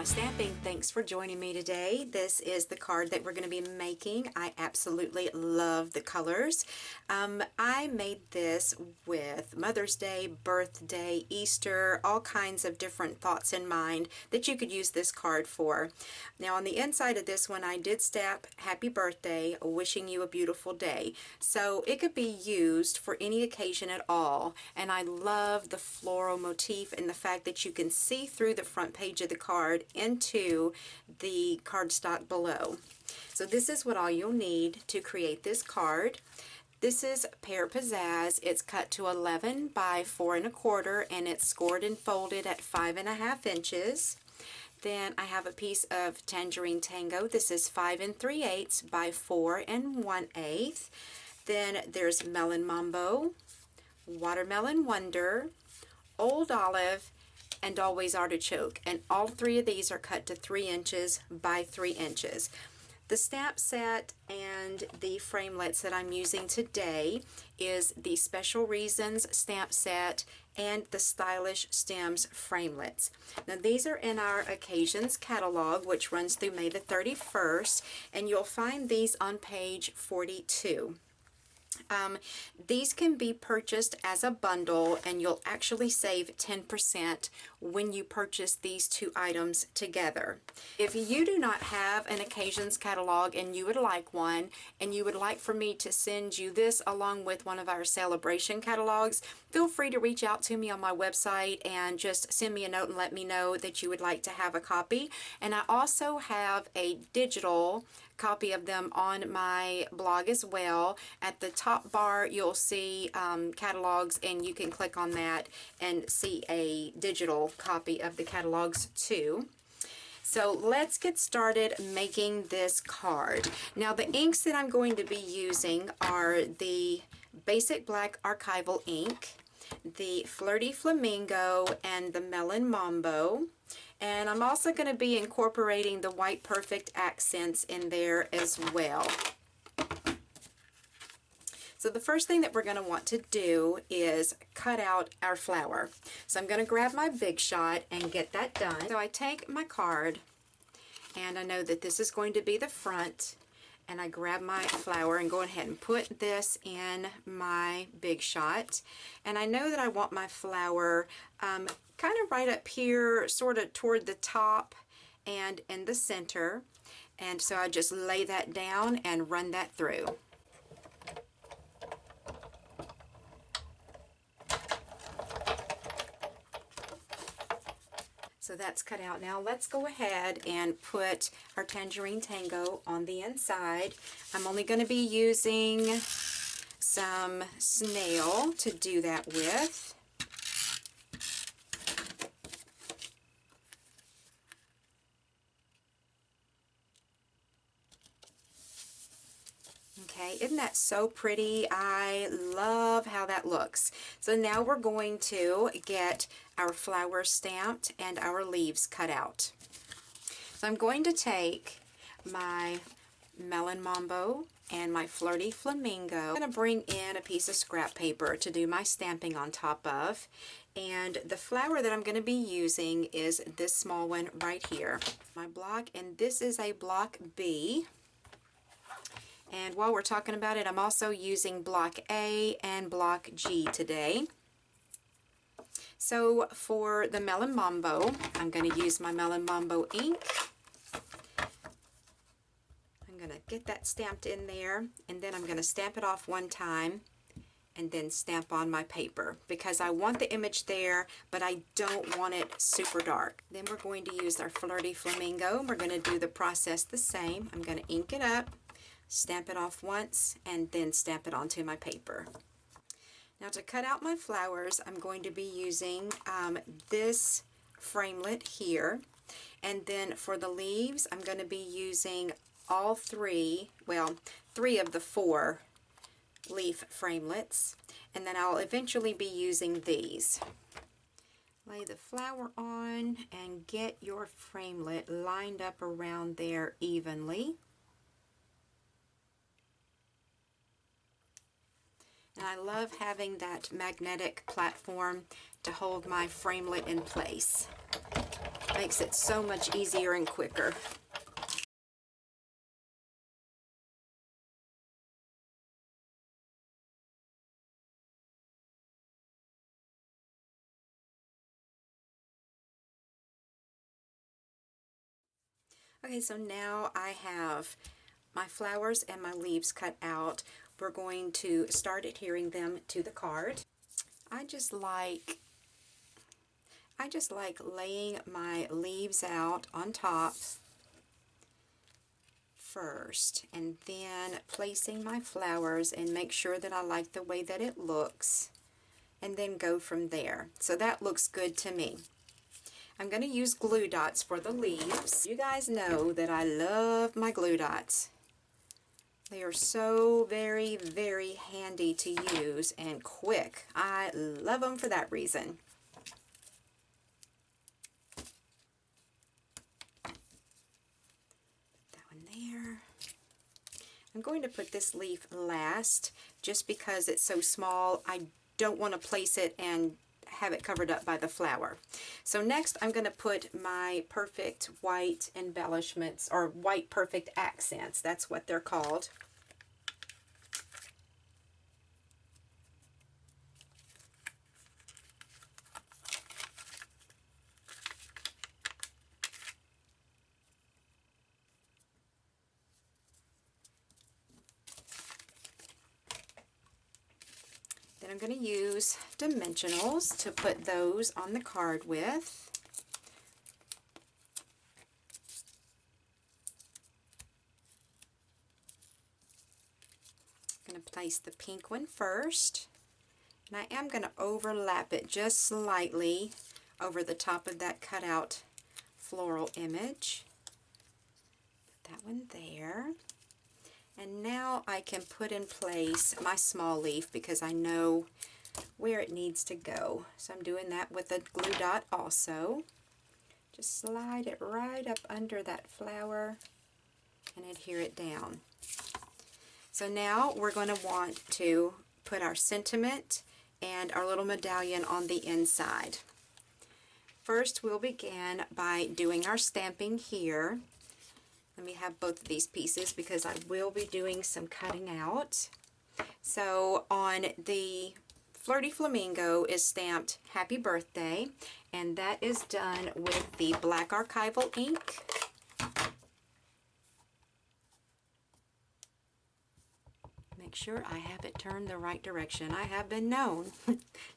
Walla Stamping. Thanks for joining me today. This is the card that we're going to be making. I absolutely love the colors. I made this with Mother's Day, birthday, Easter, all kinds of different thoughts in mind that you could use this card for. Now on the inside of this one I did stamp happy birthday, wishing you a beautiful day. So it could be used for any occasion at all, and I love the floral motif and the fact that you can see through the front page of the card into the cardstock below. So this is what all you'll need to create this card. This is Pear Pizzazz. It's cut to 11 by 4 1/4 and it's scored and folded at 5 1/2 inches. Then I have a piece of Tangerine Tango. This is 5 3/8 by 4 1/8. Then there's Melon Mambo, Watermelon Wonder, Old Olive, and Always Artichoke, and all three of these are cut to 3 inches by 3 inches. The stamp set and the framelits that I'm using today is the Special Reasons stamp set and the Stylish Stems framelits. Now these are in our Occasions catalog, which runs through May the 31st, and you'll find these on page 42. These can be purchased as a bundle, and you'll actually save 10% when you purchase these two items together. If you do not have an Occasions catalog and you would like one, and you would like for me to send you this along with one of our celebration catalogs, feel free to reach out to me on my website and just send me a note and let me know that you would like to have a copy. And I also have a digital copy of them on my blog as well. At the top bar you'll see catalogs, and you can click on that and see a digital copy of the catalogs too. So let's get started making this card. Now the inks that I'm going to be using are the Basic Black Archival ink, the Flirty Flamingo, and the Melon Mambo. And I'm also going to be incorporating the White Perfect accents in there as well. So the first thing that we're going to want to do is cut out our flower. So I'm going to grab my Big Shot and get that done. So I take my card, and I know that this is going to be the front, and I grab my flower and go ahead and put this in my Big Shot. And I know that I want my flower kind of right up here, sort of toward the top and in the center. And so I just lay that down and run that through. So that's cut out. Now let's go ahead and put our Tangerine Tango on the inside. I'm only going to be using some snail to do that with. Okay, isn't that so pretty? I love how that looks. So now we're going to get our flower stamped and our leaves cut out. So I'm going to take my Melon Mambo and my Flirty Flamingo. I'm going to bring in a piece of scrap paper to do my stamping on top of. And the flower that I'm going to be using is this small one right here. My block, and this is a block B. And while we're talking about it, I'm also using block A and block G today. So for the Melon Mambo, I'm going to use my Melon Mambo ink. I'm going to get that stamped in there, and then I'm going to stamp it off one time and then stamp on my paper, because I want the image there, but I don't want it super dark. Then we're going to use our Flirty Flamingo. We're going to do the process the same. I'm going to ink it up, stamp it off once, and then stamp it onto my paper. Now to cut out my flowers, I'm going to be using this framelit here, and then for the leaves I'm going to be using all three, well, 3 of the 4 leaf framelits, and then I'll eventually be using these. Lay the flower on and get your framelit lined up around there evenly. And I love having that magnetic platform to hold my framelit in place. makes it so much easier and quicker. Okay, so now I have my flowers and my leaves cut out. We're going to start adhering them to the card. I just like laying my leaves out on top first, and then placing my flowers and make sure that I like the way that it looks, and then go from there. So that looks good to me. I'm going to use glue dots for the leaves. You guys know that I love my glue dots. They are so very, very handy to use and quick. I love them for that reason. That one there. I'm going to put this leaf last just because it's so small. I don't want to place it and have it covered up by the flower. So next I'm going to put my perfect white embellishments, or white perfect accents. That's what they're called. Then I'm going to use dimensionals to put those on the card with. I'm going to place the pink one first, and I am going to overlap it just slightly over the top of that cutout floral image. Put that one there. And now I can put in place my small leaf because I know where it needs to go. So I'm doing that with a glue dot also. Just slide it right up under that flower and adhere it down. So now we're going to want to put our sentiment and our little medallion on the inside. First we'll begin by doing our stamping here. Let me have both of these pieces because I will be doing some cutting out. So on the Flirty Flamingo is stamped Happy Birthday, and that is done with the black archival ink. Make sure I have it turned the right direction. I have been known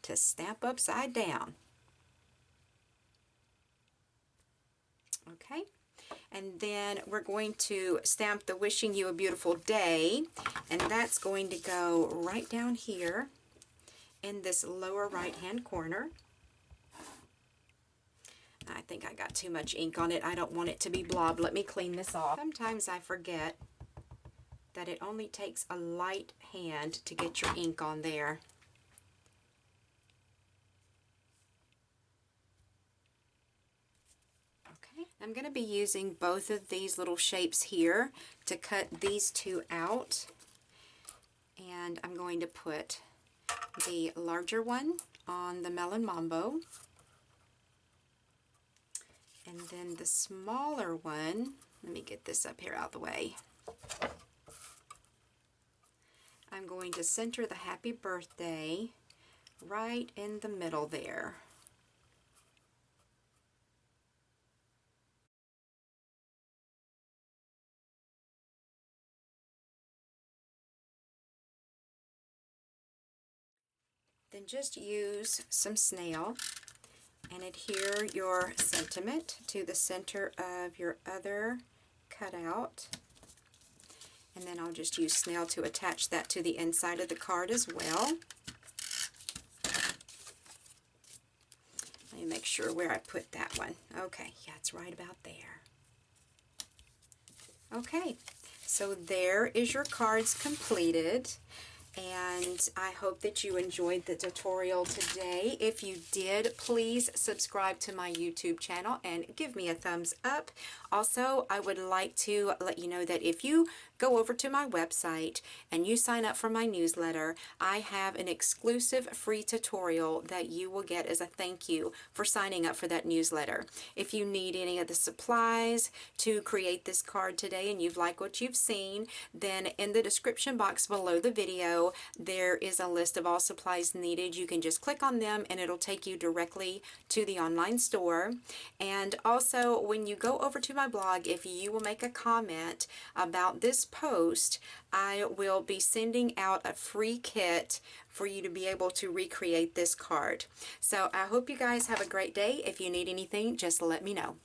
to stamp upside down. Okay. And then we're going to stamp the Wishing You a Beautiful Day, and that's going to go right down here in this lower right hand corner. I think I got too much ink on it. I don't want it to be blobbed. Let me clean this off. Sometimes I forget that it only takes a light hand to get your ink on there. I'm going to be using both of these little shapes here to cut these two out, and I'm going to put the larger one on the Melon Mambo, and then the smaller one, let me get this up here out of the way, I'm going to center the Happy Birthday right in the middle there. Then just use some snail and adhere your sentiment to the center of your other cutout. And then I'll just use snail to attach that to the inside of the card as well. Let me make sure where I put that one. Okay, yeah, it's right about there. Okay, so there is your cards completed. And I hope that you enjoyed the tutorial today. If you did, please subscribe to my YouTube channel and give me a thumbs up. Also, I would like to let you know that if you go over to my website and you sign up for my newsletter, I have an exclusive free tutorial that you will get as a thank you for signing up for that newsletter. If you need any of the supplies to create this card today and you've liked what you've seen, then in the description box below the video there is a list of all supplies needed. You can just click on them and it'll take you directly to the online store. And also, when you go over to my blog, if you will make a comment about this post, I will be sending out a free kit for you to be able to recreate this card. So I hope you guys have a great day. If you need anything, just let me know.